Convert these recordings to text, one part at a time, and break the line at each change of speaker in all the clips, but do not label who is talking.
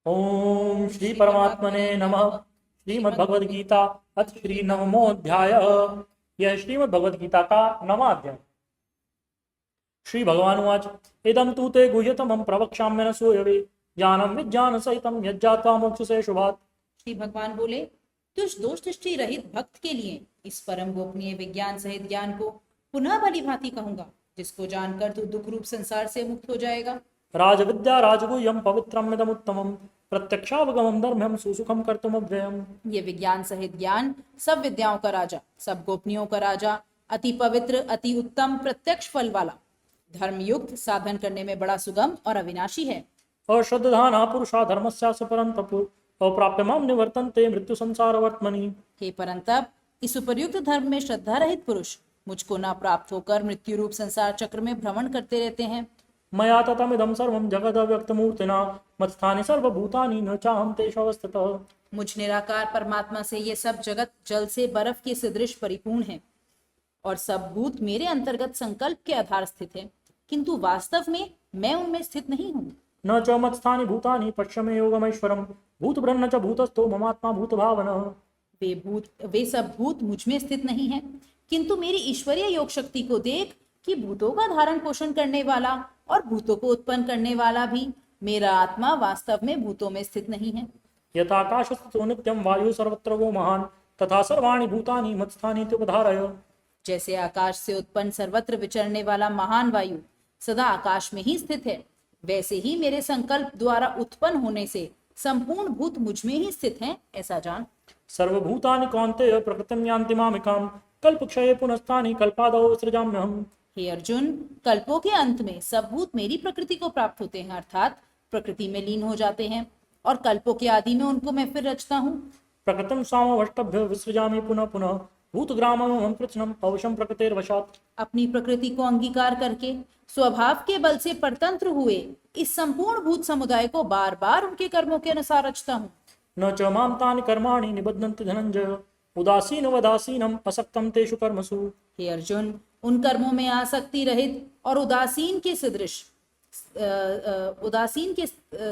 ओम श्री परमात्मने नमः। श्रीमद् भगवद गीता अथ श्री नवमोऽध्याय। यह श्रीमद् भगवद गीता का नवा अध्याय। श्री भगवान उवाच इदं तु ते गुह्यतमं प्रवक्ष्याम्यन सूयवे ज्ञानं विज्ञान सहितं यज्जात्वा मोक्षसे शुभात्।
श्री भगवान बोले, तुझ दोष दृष्टि रहित भक्त के लिए इस परम गोपनीय विज्ञान सहित ज्ञान को पुनः भली भांति कहूंगा, जिसको जानकर तू दुख रूप संसार से मुक्त हो जाएगा।
राजविद्या राजगुह्यं पवित्रमिदमुत्तमं प्रत्यक्षावगमं धर्म्यं सुसुखं कर्तुमव्ययम्।
ये विज्ञान सहित ज्ञान सब विद्याओं का राजा, सब गोपनीयों का राजा, अति पवित्र, अति उत्तम, प्रत्यक्ष फल वाला, धर्म युक्त, साधन करने में बड़ा सुगम और अविनाशी है।
अश्रद्धाना पुरुषा धर्मस्यास्य परन्तप अप्राप्यमां निवर्तन्ते मृत्यु संसार वर्त्मनि।
हे परंतप, इस उपयुक्त धर्म में श्रद्धा रहित पुरुष मुझको न प्राप्त होकर मृत्यु रूप संसार चक्र में भ्रमण करते रहते हैं।
मया ततमिदं सर्वं जगदव्यक्तमूर्तिना मत्स्थानि सर्वभूतानि न चाहं तेषु अवस्थितः।
मुझ निराकार परमात्मा से ये सब जगत जल से बर्फ के सदृश परिपूर्ण है और सब भूत मेरे अंतर्गत संकल्प के आधार स्थित है, किंतु वास्तव में मैं उनमें स्थित नहीं हूँ।
न च मत्स्थानि भूतानि पश्य मे योगमैश्वरं भूतभृन्न च भूतस्थो ममात्मा भूतभावनः।
वे सब भूत मुझ में स्थित नहीं है, किंतु मेरी ईश्वरीय योग शक्ति को देख कि भूतों का धारण पोषण करने वाला और भूतों को उत्पन्न करने वाला भी मेरा आत्मा वास्तव में भूतों में स्थित नहीं है।
यथाकाशस्थितो नित्यं वायुः सर्वत्र वो महान् तथा सर्वाणि भूतानि मत्स्थानि उपधारय।
जैसे आकाश से उत्पन्न सर्वत्र विचरने वाला महान वायु सदा आकाश में ही स्थित है, वैसे ही मेरे संकल्प द्वारा उत्पन्न होने से संपूर्ण भूत मुझ में ही स्थित हैं, ऐसा जान।
सर्वभूतानि कौन्तेय प्रकृतिं यान्ति मामिकां कल्पक्षये पुनस्तानि कल्पादौ सृजाम्यहम्।
हे अर्जुन, कल्पों के अंत में सब भूत मेरी प्रकृति को प्राप्त होते हैं, अर्थात प्रकृति में लीन हो जाते हैं, और कल्पों के आदि में उनको मैं फिर रचता हूँ।
प्रकृतिं स्वामवष्टभ्य विसृजामि पुनः पुनः भूतग्राममहं कृत्स्नम् अवशं प्रकृतेर्वशात्।
अपनी प्रकृति को अंगीकार करके स्वभाव के बल से परतंत्र हुए इस संपूर्ण भूत समुदाय को बार बार उनके कर्मों के अनुसार रचता हूँ।
न च मां तानि कर्माणि निबध्नन्ति धनंजय उदासीनवदासीनम् असक्तं तेषु कर्मसु।
हे अर्जुन, उन कर्मों में आसक्ति रहित और उदासीन के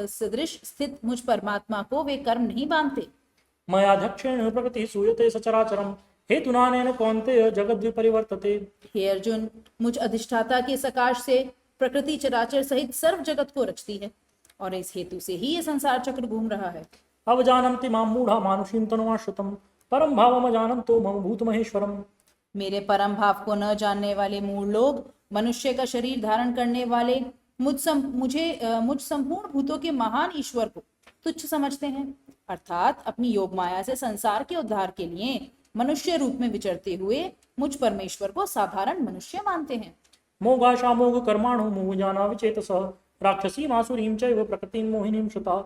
सदृश स्थित मुझ परमात्मा को वे कर्म नहीं बांधते।
मयाध्यक्षेण प्रकृतिः सूयते सचराचरम् हेतुनानेन कौन्तेय जगद्विपरिवर्तते।
हे अर्जुन, मुझ अधिष्ठाता के सकाश से प्रकृति चराचर सहित सर्व जगत को रचती है, और इस हेतु से ही ये संसार चक्र घूम रहा है।
अवजानन्ति मां मूढ़ा मानुषीं तनुमाश्रितं परं भावमजानन्तो मम भूतमहेश्वरम्।
मेरे परम भाव को न जानने वाले मूढ़ लोग मनुष्य का शरीर धारण करने वाले मुझ संपूर्ण भूतों के महान ईश्वर को तुच्छ समझते हैं, अर्थात अपनी योग माया से संसार के उद्धार के लिए मनुष्य रूप में विचरते हुए मुझ परमेश्वर को साधारण मनुष्य मानते हैं।
मोगाशामोग कर्माणो मोहजाना विचेतसः राक्षसीम् आसुरीं चैव प्रकृतिं मोहिनीं श्रुता।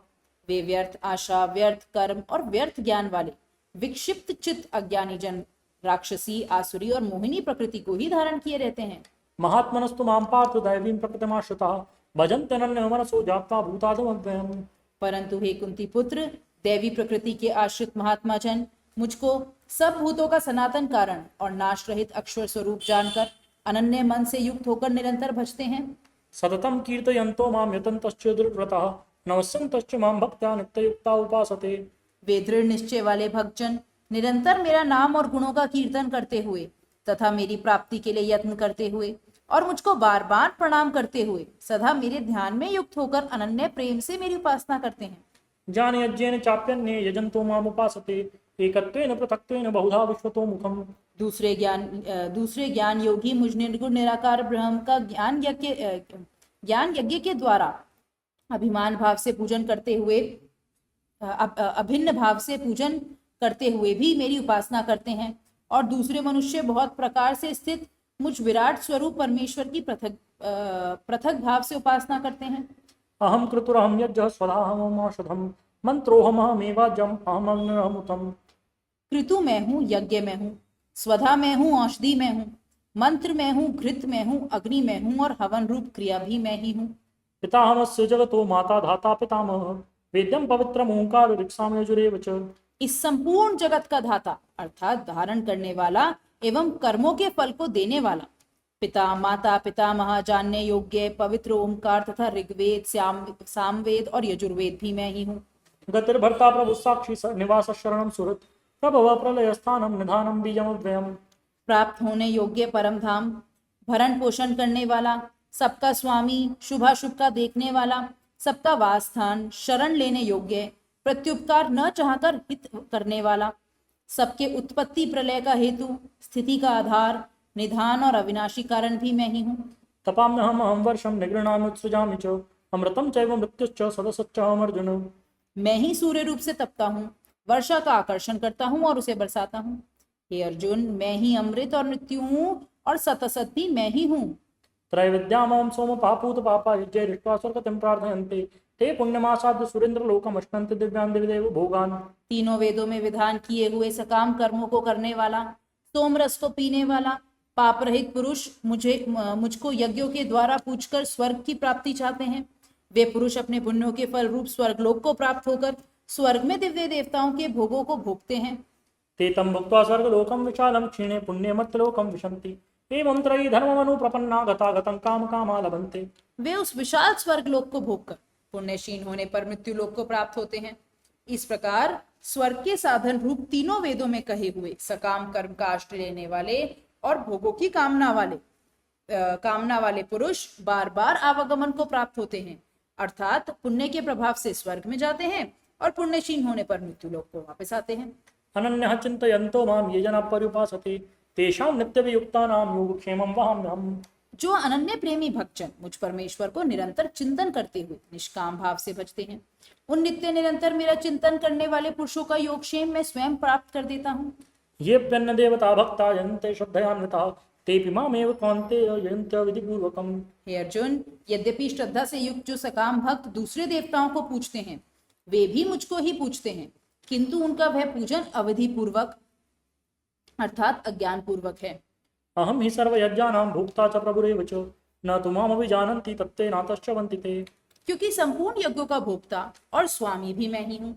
वे व्यर्थ आशा, व्यर्थ कर्म और व्यर्थ ज्ञान वाले विक्षिप्त चित्त अज्ञानी जन राक्षसी, आसुरी और मोहिनी प्रकृति को ही धारण किए रहते हैं।
महात्मनस्तु मां पार्थ दैवीं प्रकृतिमाश्रिताः भजन्त्यनन्यः मनसो जात्वा भूतादमव्ययम्।
परंतु हे कुंती पुत्र, दैवी प्रकृति के आश्रित महात्मा जन मुझको सब भूतों का सनातन कारण और नाश रहित अक्षर स्वरूप जानकर अनन्य मन से युक्त होकर निरंतर भजते हैं।
सततं कीर्तयन्तो मां यतन्तश्च दृढव्रतः नमस्यन्तश्च मां भक्त्या नित्ययुक्ता उपासते।
वे दृढ़ निश्चय वाले भक्तजन निरंतर मेरा नाम और गुणों का कीर्तन करते हुए तथा मेरी प्राप्ति के लिए यत्न करते हुए और मुझको बार बार प्रणाम करते हुए सदा मेरे ध्यान में युक्त होकर अनन्य प्रेम से मेरी उपासना करते हैं।
ज्ञानयज्ञेन चाप्यन्ये यजन्तो माम् उपासते एकत्वेन पृथक्त्वेन बहुधा विश्वतो मुखम्।
दूसरे ज्ञान योगी मुझ निर्गुण निराकार ब्रह्म का ज्ञान यज्ञ के द्वारा अभिमान भाव से पूजन करते हुए अभिन्न भाव से पूजन करते हुए भी मेरी उपासना करते हैं, और दूसरे मनुष्य बहुत प्रकार से स्थित मुझ विराट स्वरूप परमेश्वर की पृथक भाव से उपासना करते हैं।
अहम क्रतुरहम यज्ञः स्वधाहम औषधम मंत्रोहमहमेवाज्यम अहमग्निरहमुतम्।
क्रतु मैं हूँ, यज्ञ में हूँ, स्वधा में हूँ, औषधि में हूँ, मंत्र में हूँ, घृत में हूँ, अग्नि में हूँ, और हवन रूप क्रिया भी मैं ही हूँ।
पितामहस्य जगतो माता धाता पितामह वेद्यम पवित्रम ओंकार ऋक्साम यजुरेव च।
इस संपूर्ण जगत का धाता अर्थात धारण करने वाला एवं कर्मों के फल को देने वाला पिता, माता, पितामह, जानने योग्य पवित्र ओमकार तथा ऋग्वेद, सामवेद और यजुर्वेद भी मैं ही हूँ।
गतिर्भर्ता प्रभु साक्षी निवास शरणम सुहृत प्रभव प्रलय स्थानम निधानम बीजम व्ययम।
प्राप्त होने योग्य परम धाम, भरण पोषण करने वाला, सबका स्वामी, शुभाशुभ का देखने वाला, सबका वास स्थान, शरण लेने योग्य, प्रत्युपकार न चाहकर हित करने वाला, सबके उत्पत्ति प्रलय का हेतु, स्थिति का आधार, निधान और अविनाशी कारण भी मैं ही हूँ।
तपाम्यहम अहम वर्षम निगृणामि उत्सृजामि च अमृतम चैव मृत्युश्च सदसच्च अहम अर्जुन।
मैं ही सूर्य रूप से तपता हूँ, वर्षा का आकर्षण करता हूँ और उसे बरसाता हूँ। हे अर्जुन, मैं ही अमृत और मृत्यु हूँ और सतसत भी मैं ही हूँ।
त्रैविद्यामहं सोम पापूत पापा यज्ञ दृष्ट्वा स्वर्गतिं प्रार्थयन्ते ते पुण्यमासाद्य सुरेंद्र लोकम अश्नन्ति दिव्यान् दिव्यदेव भोगान्।
तीनों वेदों में विधान किए हुए सकाम कर्मों को करने वाला, सोम रस को पीने वाला, पाप रहित पुरुष मुझको यज्ञों के द्वारा पूछकर स्वर्ग की प्राप्ति चाहते हैं। वे पुरुष अपने पुण्यों के फल रूप स्वर्गलोक को प्राप्त होकर स्वर्ग में दिव्य देवताओं के भोगों को भोगते हैं।
ते तं भुक्त्वा स्वर्गलोकं विशालं क्षीणे पुण्ये मत्तलोकं विशन्ति एवं त्रयी धर्ममनुप्रपन्ना गतागतं कामकामा लभन्ते।
वे उस विशाल स्वर्गलोक को भोगकर पुण्यशील होने पर मृत्यु लोक को प्राप्त होते हैं। इस प्रकार स्वर्ग के साधन रूप तीनों वेदों में कहे हुए सकाम कर्म का आश्रय लेने वाले और भोगों की कामना वाले पुरुष बार बार आवागमन को प्राप्त होते हैं, अर्थात पुण्य के प्रभाव से स्वर्ग में जाते हैं और पुण्यशील होने पर मृत्यु लोक को वापस आते हैं।
अनन्यः चिन्तयन्तो मां ये जनाः पर्युपासते तेषां नित्यवियुक्तानां योगक्षेमं वहाम्यहम्।
जो अनन्य प्रेमी भक्तजन मुझ परमेश्वर को निरंतर चिंतन करते हुए निष्काम भाव से भजते हैं, उन नित्य निरंतर मेरा चिंतन करने वाले पुरुषों का योगक्षेम मैं स्वयं प्राप्त कर देता हूँ।
ये प्यन्न देवता भक्ता यन्ते श्रद्धयान्विताः तेऽपि मामेव कौन्तेय यन्त्य विधिपूर्वकम्।
हे अर्जुन, यद्यपि श्रद्धा से युक्त जो सकाम भक्त दूसरे देवताओं को पूजते हैं, वे भी मुझको ही पूजते हैं, किंतु उनका वह पूजन अविधि पूर्वक अर्थात अज्ञान पूर्वक है।
अहम हि सर्वयज्ञानां भोक्ता च प्रभुरेव च न तु मामपि जानन्ति तत्ते नातश्च वन्ति ते।
क्योंकि संपूर्ण यज्ञों का भोक्ता और स्वामी भी मैं ही हूँ,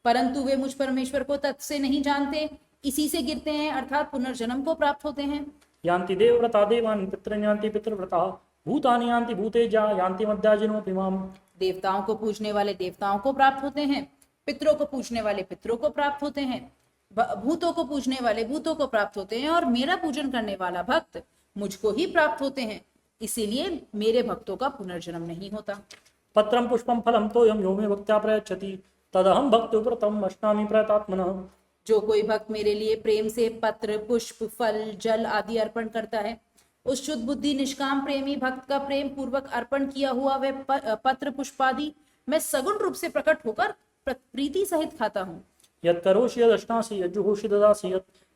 परंतु वे मुझ परमेश्वर को तत् से नहीं जानते, इसी से गिरते हैं अर्थात पुनर्जन्म को प्राप्त होते हैं।
यान्ति देवव्रता देवान् पितॄन् यान्ति पितृव्रताः भूतानि यान्ति भूतेजा यान्ति मद्याजिनोऽपि माम्।
देवताओं को पूजने वाले देवताओं को प्राप्त होते हैं, पितरों को पूजने वाले पितरों को प्राप्त होते हैं, भूतों को पूजने वाले भूतों को प्राप्त होते हैं और मेरा पूजन करने वाला भक्त मुझको ही प्राप्त होते हैं। इसीलिए मेरे भक्तों का पुनर्जन्म नहीं होता।
पत्रं पुष्पं फलं तोयं यो मे भक्त्या प्रयच्छति तदहं भक्तिव्रतम् अश्नामि प्रयतात्मनः।
जो कोई भक्त मेरे लिए प्रेम से पत्र, पुष्प, फल, जल आदि अर्पण करता है, उस शुद्ध बुद्धि निष्काम प्रेमी भक्त का प्रेम पूर्वक अर्पण किया हुआ वह पत्र पुष्प आदि मैं सगुण रूप से प्रकट होकर प्रीति सहित खाता हूँ।
यत् करोषि यदश्नासि यज्जुहोषि ददासि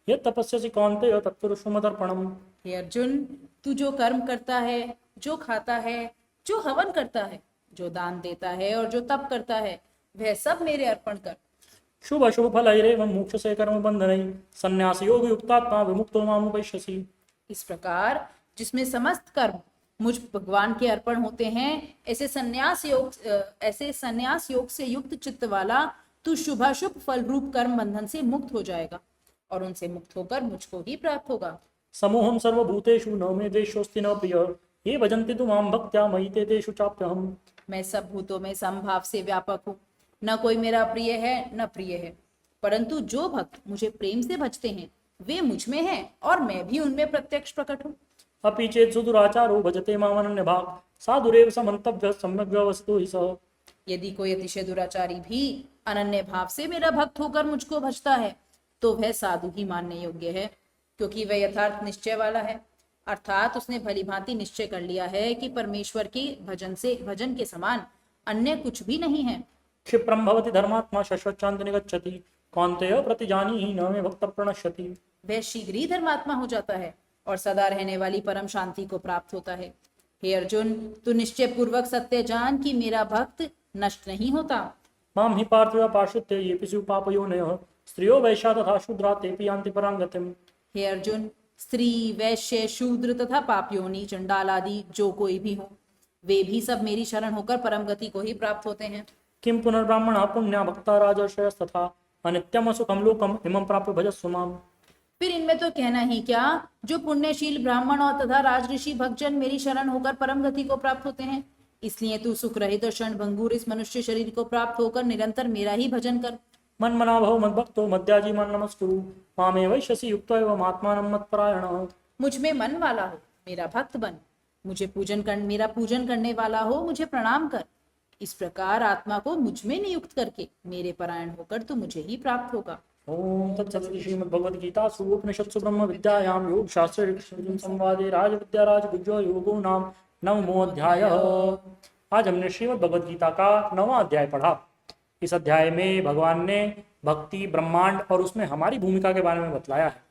यत् तपस्यसि कौन्तेय तत्पुरुषमदर्पणम्।
हे अर्जुन, तू जो कर्म करता है, जो खाता है, जो हवन करता है, जो दान देता है और जो तप करता है, वह सब मेरे अर्पण कर।
शुभ शुभ फलैरेवं मोक्षसे कर्म बंधनैः संन्यास योग युक्तात्मा विमुक्तो मामुपैष्यसि।
इस प्रकार जिसमें समस्त कर्म मुझ भगवान के अर्पण होते हैं, ऐसे संन्यास योग से युक्त चित्त वाला तू शुभाशुभ फल रूप कर्म बंधन से मुक्त हो जाएगा और उनसे मुक्त होकर मुझको ही प्राप्त होगा।
समूहं सर्वभूतेषु न मे द्वेषोऽस्ति न प्रियः ये भजन्ति तु मां भक्त्या मयि ते तेषु चाप्यहम्।
मैं सब भूतों में समभाव से व्यापक हूँ, न कोई मेरा प्रिय है न प्रिय है, परंतु जो भक्त मुझे प्रेम से भजते हैं वे मुझ में हैं और मैं भी उनमें प्रत्यक्ष प्रकट हूँ।
अपि चेत् सुदुराचारो भजते मामनन्यभाक् साधुरेव समन्तव्यः सम्यक् व्यवस्थितो हि सः।
यदि कोई अतिशय दुराचारी भी अनन्य भाव से मेरा भक्त होकर मुझको भजता है तो वह साधु ही मानने योग्य है, क्योंकि वह यथार्थ निश्चय वाला है, अर्थात उसने भली भांति निश्चय कर लिया है कि परमेश्वर के भजन के समान अन्य कुछ भी नहीं है।
क्षिप्रं भवति धर्मात्मा शश्वच्छान्ति निगच्छति कौन्तेय प्रतिजानीहि न मे भक्त प्रणश्यति।
वह शीघ्र ही धर्मात्मा हो जाता है और सदा रहने वाली परम शांति को प्राप्त होता है। हे अर्जुन, तू निश्चय पूर्वक सत्य जान कि मेरा भक्त नष्ट नहीं होता।
मां हि पार्थिव पार्षित्य येऽपि स्युः पापयोनयः स्त्रियो वैश्या तथा शूद्रा तेऽपि यान्ति परां गतिम्।
हे अर्जुन, स्त्री, वैश्य, शूद्र तथा पापयोनि, चंडाल आदि जो कोई भी हो, वे भी सब मेरी शरण होकर परम गति को ही प्राप्त होते हैं।
किं पुनर्ब्राह्मणः पुण्या भक्ता राजर्षयस्तथा अनित्यं सुखं लोकम् इमं प्राप्य भजस्व माम्।
फिर इनमें तो कहना ही क्या, जो पुण्यशील ब्राह्मण और तथा राजऋषि भक्तजन मेरी शरण होकर परम गति को प्राप्त होते हैं, इसलिए तू सुख रहित और क्षण भंगुर इस मनुष्य शरीर को प्राप्त होकर निरंतर मेरा ही भजन कर।
मन मना भव मद्भक्तो मद्याजी मन नमस्कुरु मामे वैश्यसि युक्तो एवं आत्मानं मत्परायण।
मुझ में मन वाला हो, मेरा भक्त बन, मेरा पूजन करने वाला हो, मुझे प्रणाम कर। इस प्रकार आत्मा को मुझ में नियुक्त करके मेरे परायण होकर तू मुझे ही प्राप्त होगा।
ओम तत्सदिति श्रीमद्भगवद्गीतासु उपनिषत्सु ब्रह्मविद्यायां योगशास्त्रे कृष्ण संवादे राजविद्या राजगुज्जो योगो नाम नवमोऽध्यायः। आज हमने श्रीमद् भगवद गीता का 9वां अध्याय पढ़ा। इस अध्याय में भगवान ने भक्ति, ब्रह्मांड और उसमें हमारी भूमिका के बारे में बतलाया है।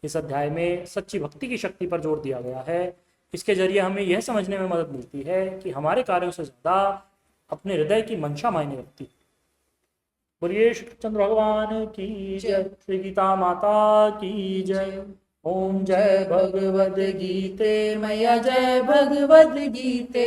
इस अध्याय में सच्ची भक्ति की शक्ति पर जोर दिया गया है। इसके जरिए हमें यह समझने में मदद मिलती है कि हमारे कार्यों से ज्यादा अपने हृदय की मंशा मायने रखती है। बोलिए श्री चंद्र भगवान की जय, श्री गीता माता की जय। ओम जय भगवद गीते मैया जय भगवद गीते।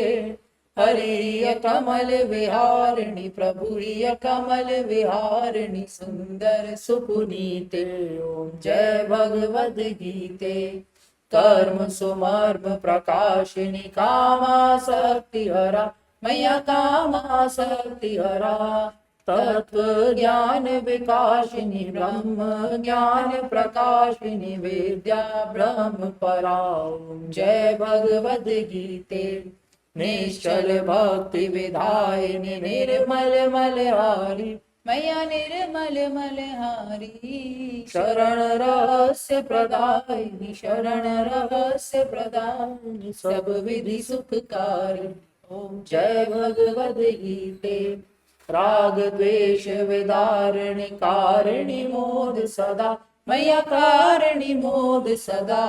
हरिय कमल विहारिणि प्रभुरिय कमल विहारिणि सुंदर सुपुनीते। ओम जय भगवद गीते। कर्म सुमर्म प्रकाशिनी कामासक्ति हरा मैया कामासक्ति हरा। तत्व ज्ञान विकासिनी ब्रह्म ज्ञान प्रकाशिनी विद्या ब्रह्म परा। ओम जय भगवद गीते। निश्चल भक्ति विधायिनी निर्मल मलहारी मैया निर्मल मलहारी। शरण रहस्य प्रदायिनी शरण रहस्य प्रदायिनी सब विधि सुखकारी। ओम जय भगवद गीते। राग द्वेष विदारिणी कारिणी मोद सदा मैया कारिणी मोद सदा।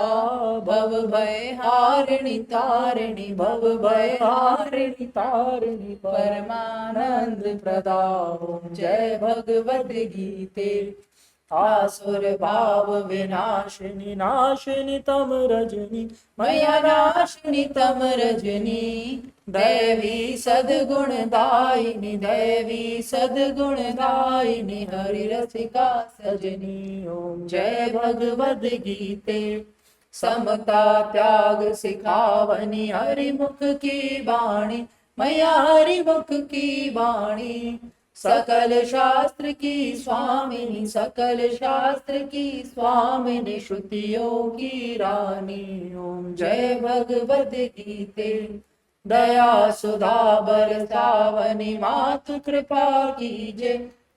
भव भय हारिणी तारिणी भव भय हारिणी तारिणी परमानंद प्रदा। ओम जय भगवद गीते। आसुर भाव विनाशिनी नाशिनी तम रजनी मैया नाशिनी तम रजनी। दैवी सद्गुण दायिनी दैवी सद्गुण दायिनी हरि रसिका सजनी। ओम जय भगवद गीते। समता त्याग सिखावनी हरिमुख की वाणी मैया हरिमुख की वाणी। सकल शास्त्र की स्वामिनी सकल शास्त्र की स्वामिनी श्रुतियों की रानी। ओम जय भगवद गीते। दया सुधा बरसावनी मातु कृपा कीजे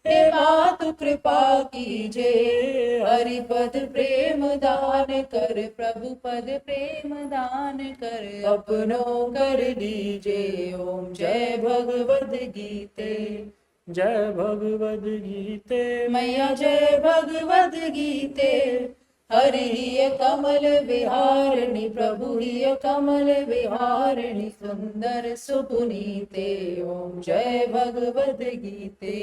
हे मातु कृपा कीजे। हरिपद प्रेम दान कर प्रभु पद प्रेम दान कर अपनों कर दीजे। ओम जय भगवद गीते।
जय भगवद गीते
मैया जय भगवद गीते। हरिय कमल विहारिणि प्रभुरिय कमल विहारिणि सुंदर सुपुनीते। ओम जय भगवद गीते।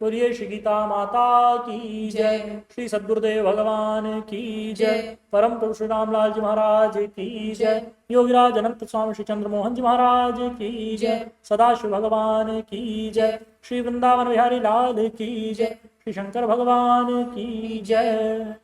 बोलिए श्री गीता माता की जय, श्री सद्गुरुदेव भगवान की जय, परम पुरुष रामलाल जी महाराज की जय, योगीराज अनंत स्वामी श्री चंद्र मोहन जी महाराज की जय, सदाशिव भगवान की जय, श्री वृंदावन बिहारी लाल की जय, श्री शंकर भगवान की जय।